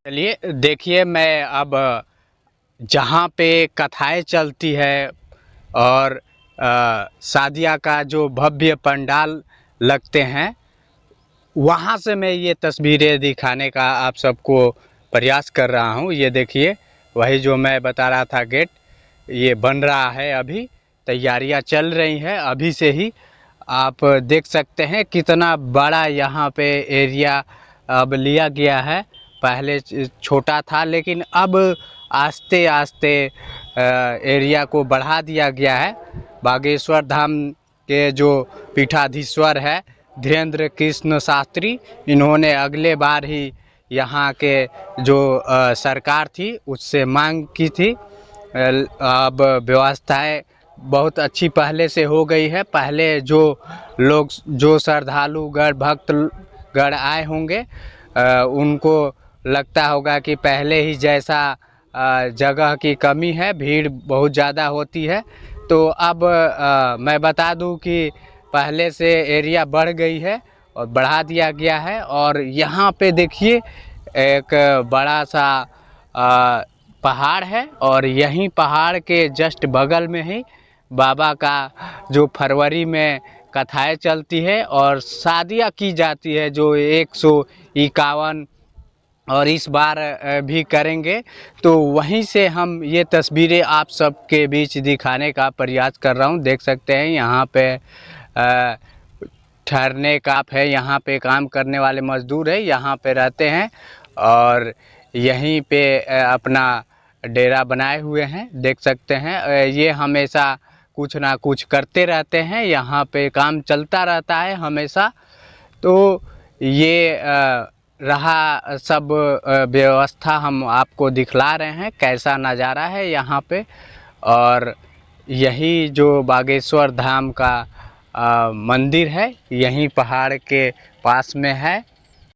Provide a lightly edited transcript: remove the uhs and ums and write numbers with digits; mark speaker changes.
Speaker 1: चलिए देखिए, मैं अब जहाँ पे कथाएं चलती है और शादियाँ का जो भव्य पंडाल लगते हैं, वहाँ से मैं ये तस्वीरें दिखाने का आप सबको प्रयास कर रहा हूँ। ये देखिए, वही जो मैं बता रहा था गेट, ये बन रहा है, अभी तैयारियाँ चल रही हैं। अभी से ही आप देख सकते हैं कितना बड़ा यहाँ पे एरिया अब लिया गया है। पहले छोटा था, लेकिन अब आस्ते आस्ते एरिया को बढ़ा दिया गया है। बागेश्वर धाम के जो पीठाधीश्वर है धीरेन्द्र कृष्ण शास्त्री, इन्होंने अगले बार ही यहाँ के जो सरकार थी उससे मांग की थी। अब व्यवस्थाएं बहुत अच्छी पहले से हो गई है। पहले जो लोग, जो श्रद्धालु गण भक्त गण आए होंगे, उनको लगता होगा कि पहले ही जैसा जगह की कमी है, भीड़ बहुत ज़्यादा होती है। तो अब मैं बता दूं कि पहले से एरिया बढ़ गई है और बढ़ा दिया गया है। और यहाँ पे देखिए एक बड़ा सा पहाड़ है, और यहीं पहाड़ के जस्ट बगल में ही बाबा का जो फरवरी में कथाएं चलती है और शादियाँ की जाती है, जो 151 और इस बार भी करेंगे। तो वहीं से हम ये तस्वीरें आप सबके बीच दिखाने का प्रयास कर रहा हूँ। देख सकते हैं यहाँ पे ठहरने का है, यहाँ पे काम करने वाले मजदूर है, यहाँ पे रहते हैं और यहीं पे अपना डेरा बनाए हुए हैं। देख सकते हैं ये हमेशा कुछ ना कुछ करते रहते हैं, यहाँ पे काम चलता रहता है हमेशा। तो ये रहा सब व्यवस्था, हम आपको दिखला रहे हैं कैसा नज़ारा है यहाँ पे। और यही जो बागेश्वर धाम का मंदिर है, यहीं पहाड़ के पास में है।